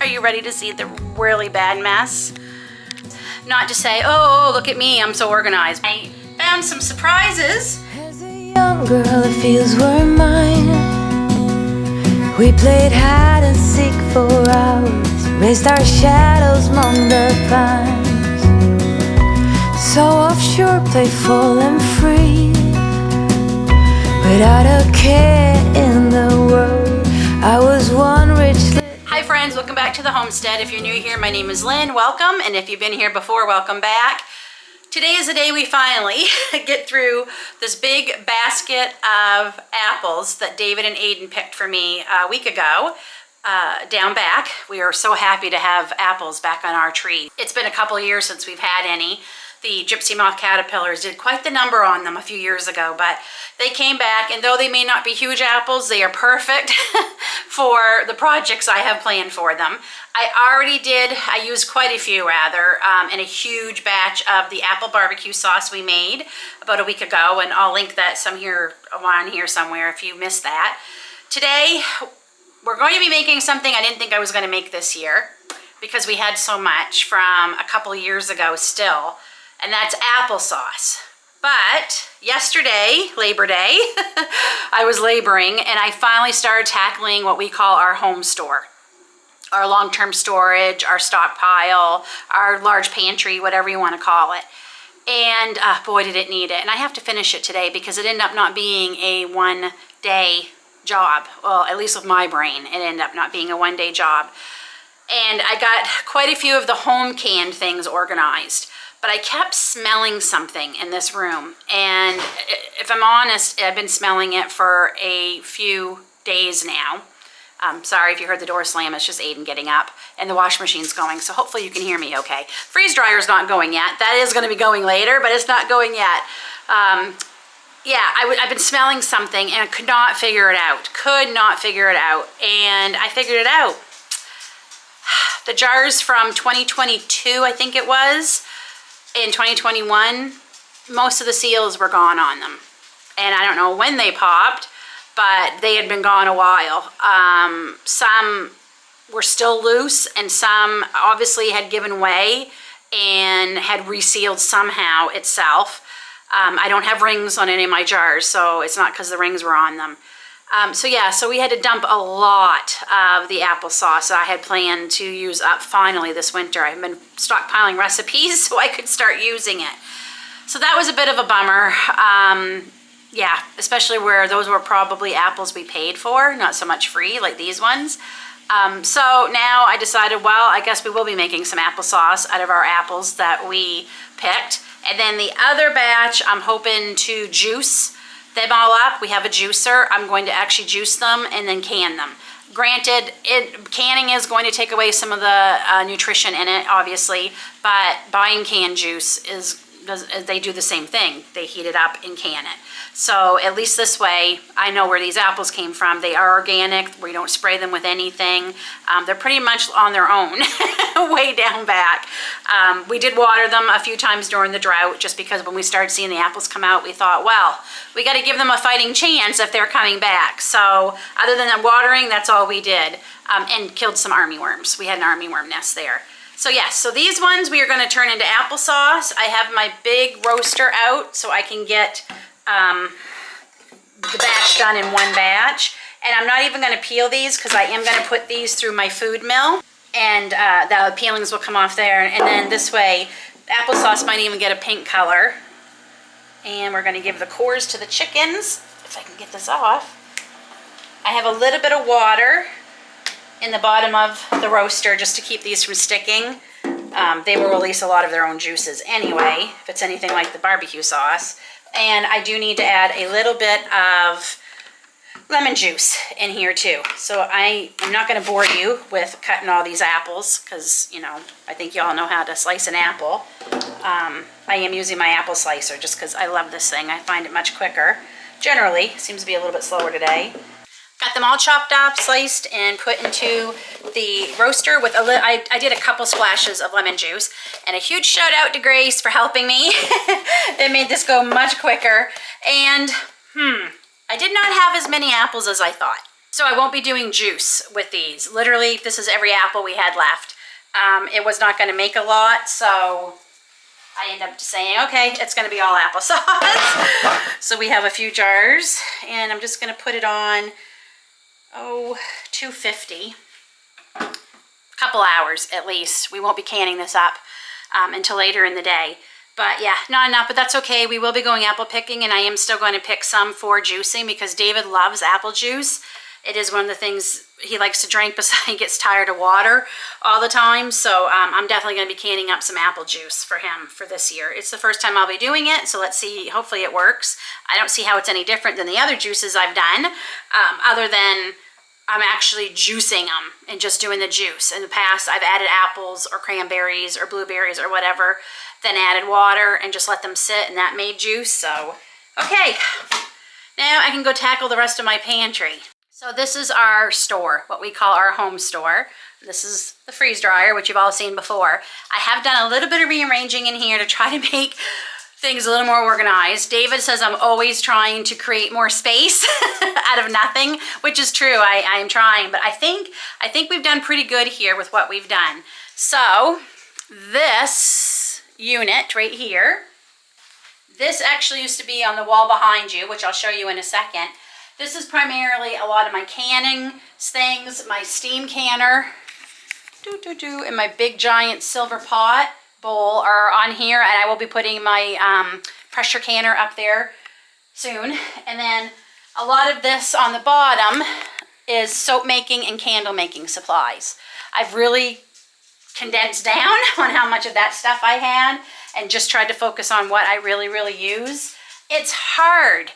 Are you ready to see the really bad mess? Not to say, oh, look at me, I'm so organized. I found some surprises. As a young girl, the fields were mine. We played hide and seek for hours, raised our shadows among the pines. So offshore, playful and free, without a care in the world. I was one rich. Hi friends, welcome back to the Homestead. If you're new here, my name is Lynn, welcome. And if you've been here before, welcome back. Today is the day we finally get through this big basket of apples that David and Aiden picked for me a week ago down back. We are so happy to have apples back on our tree. It's been a couple of years since we've had any. The gypsy moth caterpillars did quite the number on them a few years ago, but they came back, and though they may not be huge apples, they are perfect for the projects I have planned for them. I used quite a few rather, in a huge batch of the apple barbecue sauce we made about a week ago, and I'll link that on here somewhere if you missed that. Today, we're going to be making something I didn't think I was going to make this year because we had so much from a couple years ago still. And that's applesauce. But yesterday, Labor Day, I was laboring and I finally started tackling what we call our home store. Our long-term storage, our stockpile, our large pantry, whatever you want to call it. And boy, did it need it. And I have to finish it today because it ended up not being a one-day job. Well, at least with my brain, it ended up not being a one-day job. And I got quite a few of the home canned things organized. But I kept smelling something in this room, and if I'm honest, I've been smelling it for a few days now. Sorry if you heard the door slam, it's just Aiden getting up, and the wash machine's going, so hopefully you can hear me okay. Freeze dryer's not going yet. That is going to be going later, but it's not going yet. Yeah, I've been smelling something, and I could not figure it out. And I figured it out. The jars from 2022, I think it was, in 2021, most of the seals were gone on them. And I don't know when they popped, but they had been gone a while. Some were still loose and some obviously had given way and had resealed somehow itself. I don't have rings on any of my jars, so it's not because the rings were on them. So we had to dump a lot of the applesauce that I had planned to use up finally this winter. I've been stockpiling recipes so I could start using it. So that was a bit of a bummer. Yeah, especially where those were probably apples we paid for, not so much free like these ones. So now I decided, well, I guess we will be making some applesauce out of our apples that we picked. And then the other batch, I'm hoping to juice them all up. We have a juicer. I'm going to actually juice them and then can them. Granted, canning is going to take away some of the nutrition in it, obviously, but buying canned juice they do the same thing. They heat it up and can it. So at least this way, I know where these apples came from. They are organic. We don't spray them with anything. They're pretty much on their own, way down back. We did water them a few times during the drought, just because when we started seeing the apples come out, we thought, well, we got to give them a fighting chance if they're coming back. So other than the watering, that's all we did, and killed some armyworms. We had an armyworm nest there. So yes, so these ones we are going to turn into applesauce. I have my big roaster out so I can get the batch done in one batch. And I'm not even going to peel these because I am going to put these through my food mill. And the peelings will come off there. And then this way, applesauce might even get a pink color. And we're going to give the cores to the chickens, if I can get this off. I have a little bit of water in the bottom of the roaster just to keep these from sticking. They will release a lot of their own juices anyway, if it's anything like the barbecue sauce. And I do need to add a little bit of lemon juice in here too. So I'm not going to bore you with cutting all these apples because, you know, I think you all know how to slice an apple. I am using my apple slicer just because I love this thing. I find it much quicker. Generally, seems to be a little bit slower today. Got them all chopped up, sliced, and put into the roaster with I did a couple splashes of lemon juice. And a huge shout out to Grace for helping me. It made this go much quicker. And I did not have as many apples as I thought. So I won't be doing juice with these. Literally, this is every apple we had left. It was not going to make a lot, so I ended up saying, okay, it's going to be all applesauce. So we have a few jars, and I'm just going to put it on, 250. A couple hours at least. We won't be canning this up until later in the day. But yeah, not enough, but that's okay. We will be going apple picking, and I am still going to pick some for juicing because David loves apple juice. It is one of the things he likes to drink, besides he gets tired of water all the time. So I'm definitely going to be canning up some apple juice for him for this year. It's the first time I'll be doing it, so let's see. Hopefully it works. I don't see how it's any different than the other juices I've done, other than I'm actually juicing them and just doing the juice. In the past, I've added apples or cranberries or blueberries or whatever, then added water and just let them sit, and that made juice. So, okay, now I can go tackle the rest of my pantry. So this is our store, what we call our home store. This is the freeze dryer, which you've all seen before. I have done a little bit of rearranging in here to try to make things a little more organized. David says I'm always trying to create more space out of nothing, which is true. I am trying, but I think we've done pretty good here with what we've done. So this unit right here, this actually used to be on the wall behind you, which I'll show you in a second. This is primarily a lot of my canning things, my steam canner, and my big giant silver pot bowl are on here, and I will be putting my pressure canner up there soon. And then a lot of this on the bottom is soap making and candle making supplies. I've really condensed down on how much of that stuff I had and just tried to focus on what I really use. It's hard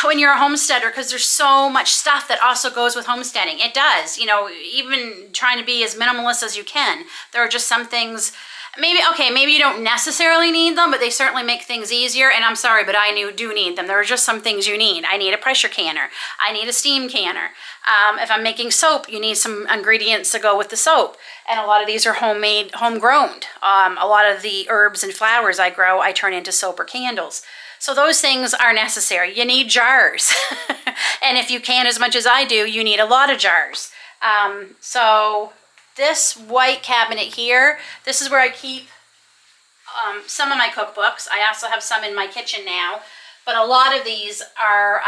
when you're a homesteader because there's so much stuff that also goes with homesteading. It does, you know, even trying to be as minimalist as you can. There are just some things, maybe you don't necessarily need them, but they certainly make things easier. And I'm sorry, but I do need them. There are just some things you need. I need a pressure canner. I need a steam canner. If I'm making soap, you need some ingredients to go with the soap. And a lot of these are homemade, homegrown. A lot of the herbs and flowers I grow, I turn into soap or candles. So those things are necessary. You need jars. And if you can as much as I do, you need a lot of jars. So this white cabinet here, this is where I keep some of my cookbooks. I also have some in my kitchen now. But a lot of these are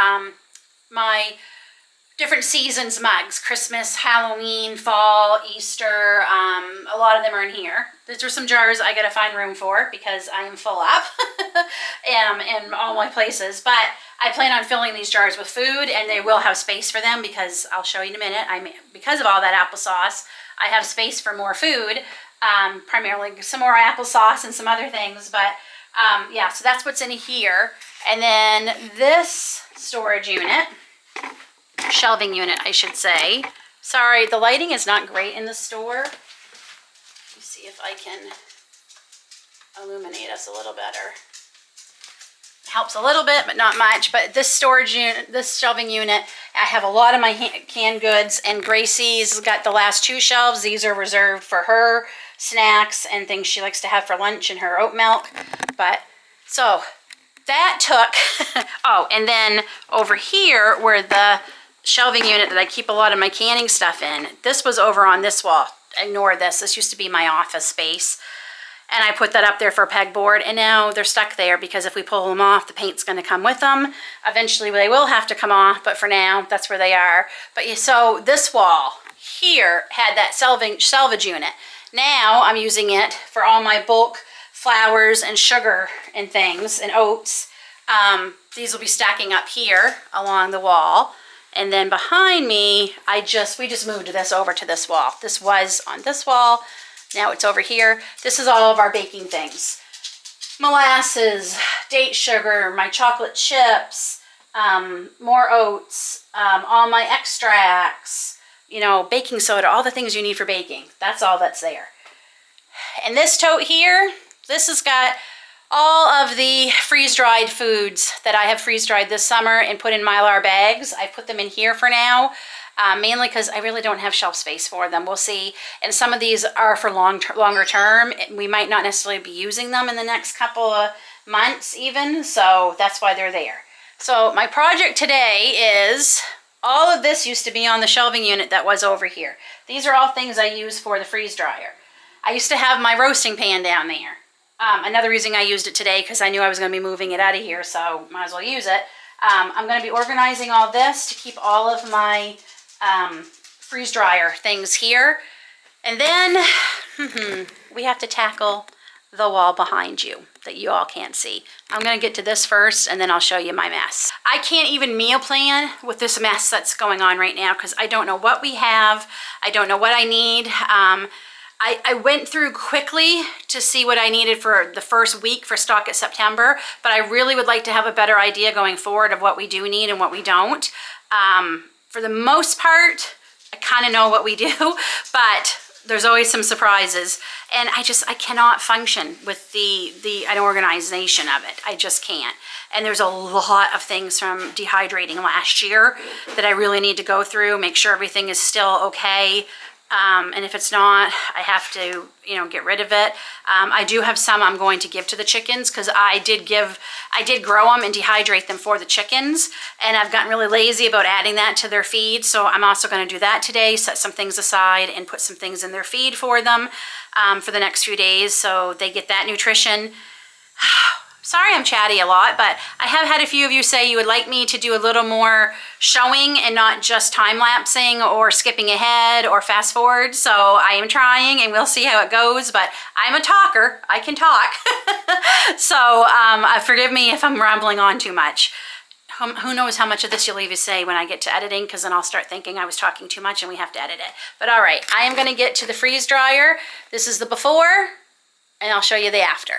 my different seasons mugs. Christmas, Halloween, fall, Easter. A lot of them are in here. These are some jars I gotta find room for because I am full up in all my places. But I plan on filling these jars with food, and they will have space for them because I'll show you in a minute. Because of all that applesauce, I have space for more food, primarily some more applesauce and some other things. But yeah, so that's what's in here. And then this storage unit, shelving unit, I should say. Sorry, the lighting is not great in the store. Let me see if I can illuminate us a little better. It helps a little bit, but not much. But this storage unit, this shelving unit, I have a lot of my canned goods, and Gracie's got the last two shelves. These are reserved for her snacks and things she likes to have for lunch and her oat milk. But so that took, oh, and then over here where the shelving unit that I keep a lot of my canning stuff in, this was over on this wall. Ignore this. This used to be my office space. And I put that up there for a pegboard, and now they're stuck there because if we pull them off, the paint's going to come with them. Eventually they will have to come off, but for now, that's where they are. But so this wall here had that salvage unit. Now I'm using it for all my bulk flours and sugar and things and oats. These will be stacking up here along the wall. And then behind me, we just moved this over to this wall. This was on this wall. Now it's over here. This is all of our baking things. Molasses, date sugar, my chocolate chips, more oats, all my extracts, you know, baking soda, all the things you need for baking. That's all that's there. And this tote here, this has got all of the freeze-dried foods that I have freeze-dried this summer and put in Mylar bags. I put them in here for now, mainly because I really don't have shelf space for them. We'll see. And some of these are for longer term. We might not necessarily be using them in the next couple of months even, so that's why they're there. So my project today is All of this used to be on the shelving unit that was over here. These are all things I use for the freeze dryer. I used to have my roasting pan down there. Another reason I used it today, because I knew I was going to be moving it out of here, so might as well use it. I'm going to be organizing all this to keep all of my freeze dryer things here. And then we have to tackle the wall behind you that you all can't see. I'm going to get to this first, and then I'll show you my mess. I can't even meal plan with this mess that's going on right now because I don't know what we have. I don't know what I need. I went through quickly to see what I needed for the first week for stock at September, but I really would like to have a better idea going forward of what we do need and what we don't. For the most part, I kind of know what we do, but there's always some surprises. And I cannot function with the unorganization of it. I just can't. And there's a lot of things from dehydrating last year that I really need to go through, make sure everything is still okay. And if it's not, I have to, get rid of it. I do have some I'm going to give to the chickens because I did grow them and dehydrate them for the chickens. And I've gotten really lazy about adding that to their feed. So I'm also going to do that today, set some things aside and put some things in their feed for them for the next few days so they get that nutrition. Sorry I'm chatty a lot, but I have had a few of you say you would like me to do a little more showing and not just time-lapsing or skipping ahead or fast forward. So I am trying and we'll see how it goes, but I'm a talker. I can talk. So forgive me if I'm rambling on too much. Who knows how much of this you'll even say when I get to editing, because then I'll start thinking I was talking too much and we have to edit it. But all right, I am going to get to the freeze dryer. This is the before, and I'll show you the after.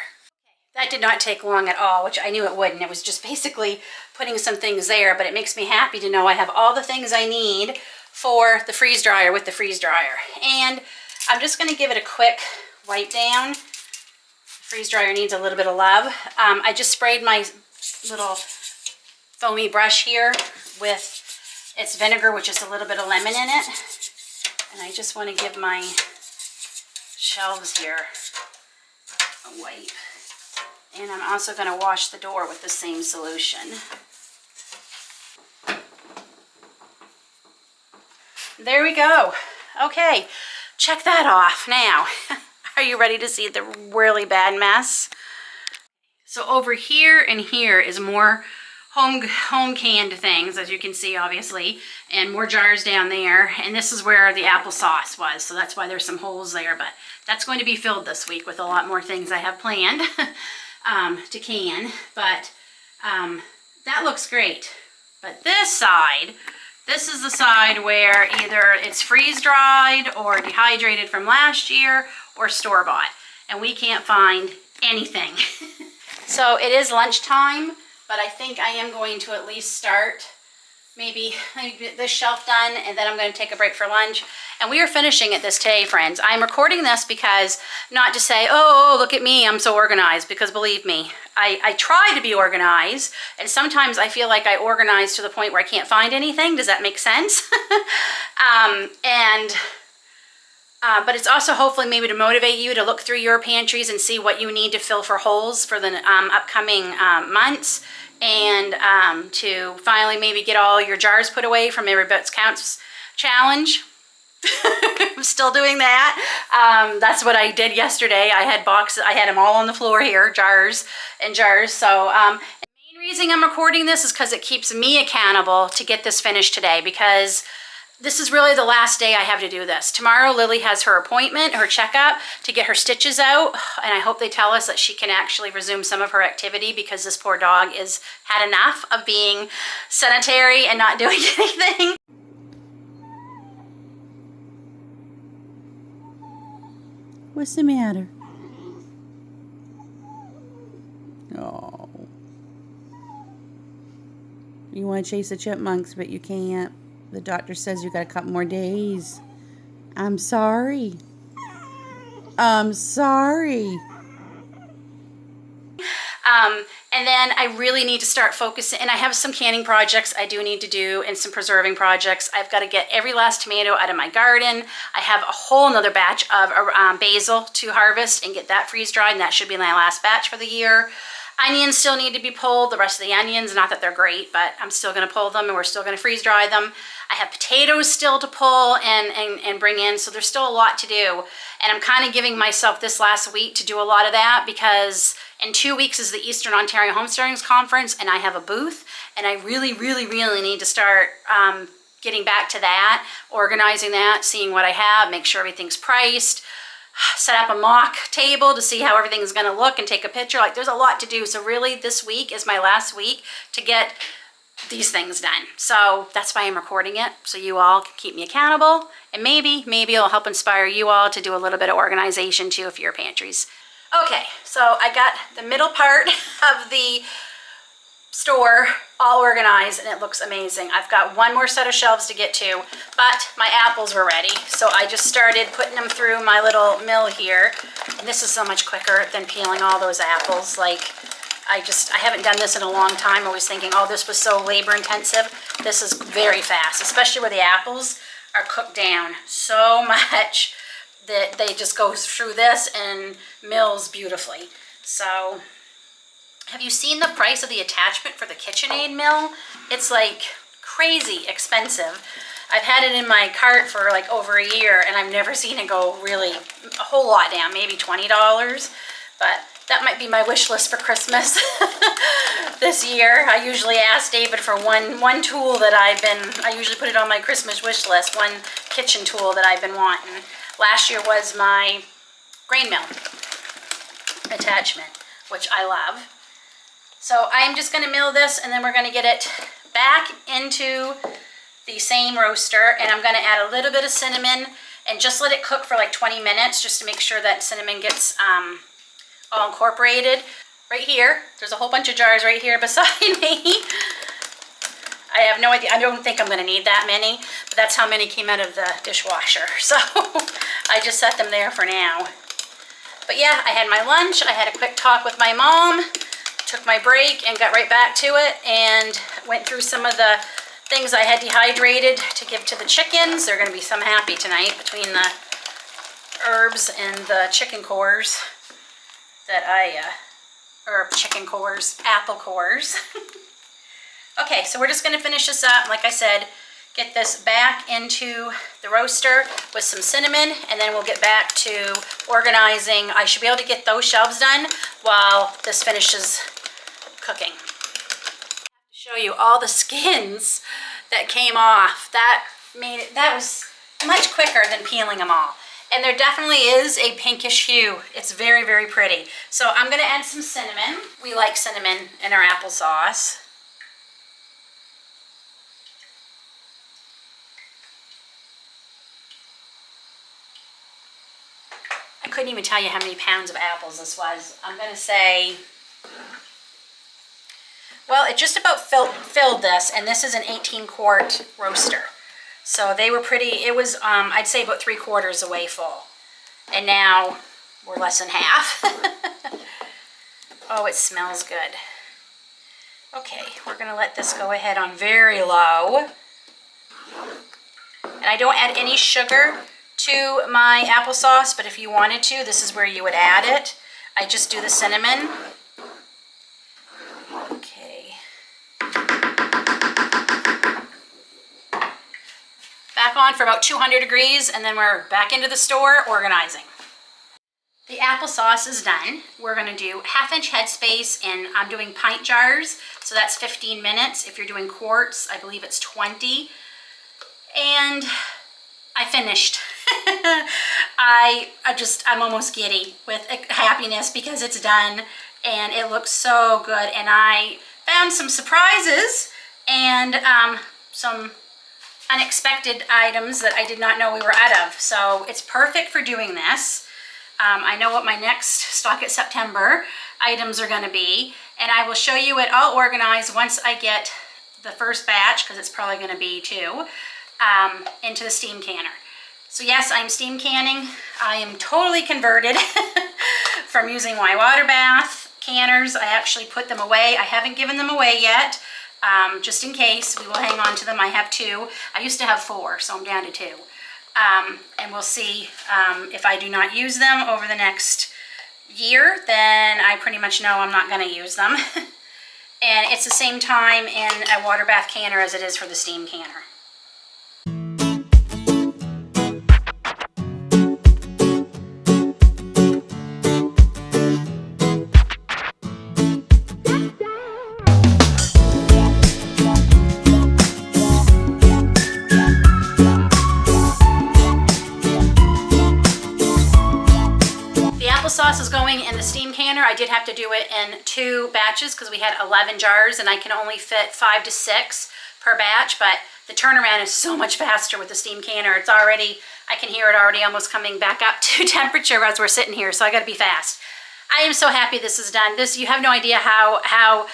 That did not take long at all, which I knew it wouldn't. It was just basically putting some things there, but it makes me happy to know I have all the things I need for the freeze dryer with the freeze dryer. And I'm just going to give it a quick wipe down. The freeze dryer needs a little bit of love. I just sprayed my little foamy brush here with its vinegar, which is a little bit of lemon in it. And I just want to give my shelves here a wipe. And I'm also going to wash the door with the same solution. There we go. Okay, check that off. Now, are you ready to see the really bad mess? So over here and here is more home canned things, as you can see, obviously, and more jars down there. And this is where the applesauce was, so that's why there's some holes there. But that's going to be filled this week with a lot more things I have planned. To can, but that looks great. But this is the side where either it's freeze dried or dehydrated from last year or store-bought, and we can't find anything. So it is lunchtime, but I think I am going to at least start maybe get this shelf done, and then I'm going to take a break for lunch. And we are finishing it this today, friends. I'm recording this because, not to say, oh, look at me, I'm so organized, because believe me, I try to be organized, and sometimes I feel like I organize to the point where I can't find anything. Does that make sense? But it's also hopefully maybe to motivate you to look through your pantries and see what you need to fill for holes for the upcoming months, and to finally maybe get all your jars put away from Every Bit Counts challenge. I'm still doing that. That's what I did yesterday. I had boxes, I had them all on the floor here, jars and jars. So the main reason I'm recording this is because it keeps me accountable to get this finished today, because this is really the last day I have to do this. Tomorrow, Lily has her appointment, her checkup, to get her stitches out, and I hope they tell us that she can actually resume some of her activity, because this poor dog has had enough of being sedentary and not doing anything. What's the matter? Oh. You want to chase the chipmunks, but you can't. The doctor says you got a couple more days. I'm sorry. I'm sorry. And then I really need to start focusing, and I have some canning projects I do need to do and some preserving projects. I've got to get every last tomato out of my garden. I have a whole nother batch of basil to harvest and get that freeze dried, and that should be my last batch for the year. Onions still need to be pulled. The rest of the onions, not that they're great, but I'm still going to pull them, and we're still going to freeze dry them. I have potatoes still to pull and bring in, so there's still a lot to do. And I'm kind of giving myself this last week to do a lot of that, because in 2 weeks is the Eastern Ontario Homesteading Conference, and I have a booth, and I really, really, really need to start getting back to that, organizing that, seeing what I have, make sure everything's priced, set up a mock table to see how everything's going to look and take a picture. Like, there's a lot to do. So really this week is my last week to get these things done. So that's why I'm recording it, so you all can keep me accountable, and maybe it'll help inspire you all to do a little bit of organization too if your pantries. Okay, so I got the middle part of the store all organized, and it looks amazing. I've got one more set of shelves to get to, but my apples were ready, so I just started putting them through my little mill here. And this is so much quicker than peeling all those apples. Like, I haven't done this in a long time. I was thinking, oh, this was so labor intensive. This is very fast, especially where the apples are cooked down so much that they just go through this and mills beautifully. So have you seen the price of the attachment for the KitchenAid mill? It's like crazy expensive. I've had it in my cart for like over a year, and I've never seen it go really a whole lot down, maybe $20. But that might be my wish list for Christmas this year. I usually ask David for one tool that I usually put it on my Christmas wish list, one kitchen tool that I've been wanting. Last year was my grain mill attachment, which I love. So I'm just going to mill this, and then we're going to get it back into the same roaster, and I'm going to add a little bit of cinnamon and just let it cook for like 20 minutes just to make sure that cinnamon gets all incorporated. Right here, there's a whole bunch of jars right here beside me. I have no idea. I don't think I'm going to need that many, but that's how many came out of the dishwasher. So I just set them there for now. But yeah, I had my lunch. I had a quick talk with my mom. Took my break and got right back to it, and went through some of the things I had dehydrated to give to the chickens. They're going to be some happy tonight between the herbs and the chicken cores that apple cores. Okay, so we're just going to finish this up. Like I said, get this back into the roaster with some cinnamon, and then we'll get back to organizing. I should be able to get those shelves done while this finishes cooking. To show you all the skins that came off. That was much quicker than peeling them all. And there definitely is a pinkish hue. It's very, very pretty. So I'm going to add some cinnamon. We like cinnamon in our applesauce. I couldn't even tell you how many pounds of apples this was. I'm going to say, well, it just about filled this, and this is an 18-quart roaster. So they were pretty, it was, I'd say about 3/4 the way full. And now we're less than half. Oh, it smells good. Okay, we're going to let this go ahead on very low. And I don't add any sugar to my applesauce, but if you wanted to, this is where you would add it. I just do the cinnamon. Okay. Back on for about 200 degrees, and then we're back into the store organizing. The applesauce is done. We're going to do 1/2-inch headspace, and I'm doing pint jars, so that's 15 minutes. If you're doing quarts, I believe it's 20. And I finished. I'm almost giddy with happiness because it's done, and it looks so good. And I found some surprises and some unexpected items that I did not know we were out of. So it's perfect for doing this. I know what my next stock at September items are going to be, and I will show you it all organized once I get the first batch, because it's probably going to be 2, into the steam canner. So yes, I'm steam canning. I am totally converted from using my water bath canners. I actually put them away. I haven't given them away yet, just in case. We will hang on to them. I have 2. I used to have 4, so I'm down to 2. And we'll see if I do not use them over the next year, then I pretty much know I'm not going to use them. And it's the same time in a water bath canner as it is for the steam canner. Sauce is going in the steam canner. I did have to do it in 2 batches because we had 11 jars and I can only fit 5 to 6 per batch, but the turnaround is so much faster with the steam canner. It's already, I can hear it already almost coming back up to temperature as we're sitting here, so I gotta be fast. I am so happy this is done. This, you have no idea how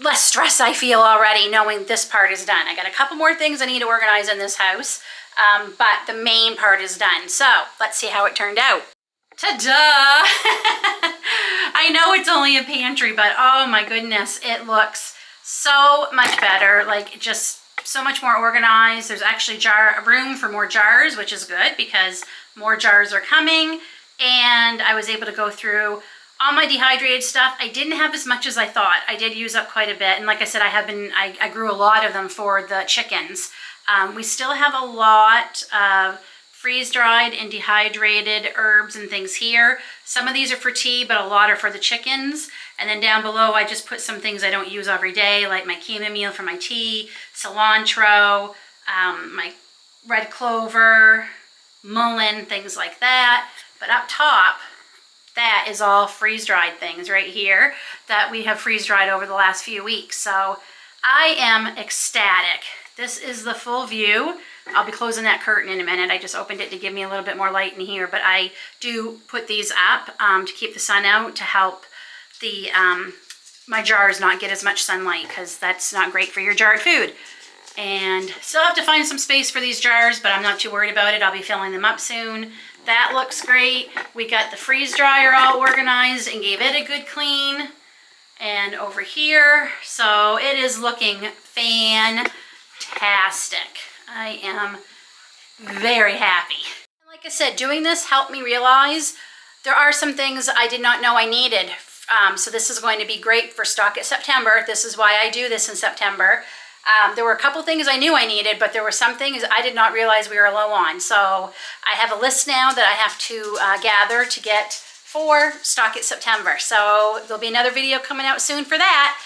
less stress I feel already knowing this part is done. I got a couple more things I need to organize in this house, but the main part is done. So let's see how it turned out. Ta-da! I know it's only a pantry, but oh my goodness, it looks so much better. Like, just so much more organized. There's actually room for more jars, which is good because more jars are coming. And I was able to go through all my dehydrated stuff. I didn't have as much as I thought. I did use up quite a bit. And like I said, I grew a lot of them for the chickens. We still have a lot of freeze-dried and dehydrated herbs and things here. Some of these are for tea, but a lot are for the chickens. And then down below, I just put some things I don't use every day, like my chamomile for my tea, cilantro, my red clover, mullein, things like that. But up top, that is all freeze-dried things right here that we have freeze-dried over the last few weeks. So I am ecstatic. This is the full view. I'll be closing that curtain in a minute. I just opened it to give me a little bit more light in here, but I do put these up to keep the sun out, to help the my jars not get as much sunlight, because that's not great for your jarred food. And still have to find some space for these jars, but I'm not too worried about it. I'll be filling them up soon. That looks great. We got the freeze dryer all organized and gave it a good clean. And over here, so it is looking fantastic. I am very happy. Like I said, doing this helped me realize there are some things I did not know I needed. So this is going to be great for stock at September. This is why I do this in September. There were a couple things I knew I needed, but there were some things I did not realize we were low on. So I have a list now that I have to gather to get for stock at September. So there'll be another video coming out soon for that.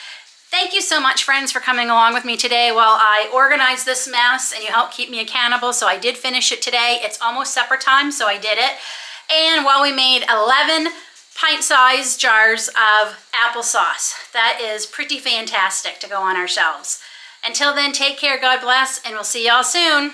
Thank you so much, friends, for coming along with me today while I organized this mess, and you helped keep me accountable. So I did finish it today. It's almost supper time, so I did it. And while we made 11 pint-sized jars of applesauce. That is pretty fantastic to go on our shelves. Until then, take care, God bless, and we'll see y'all soon.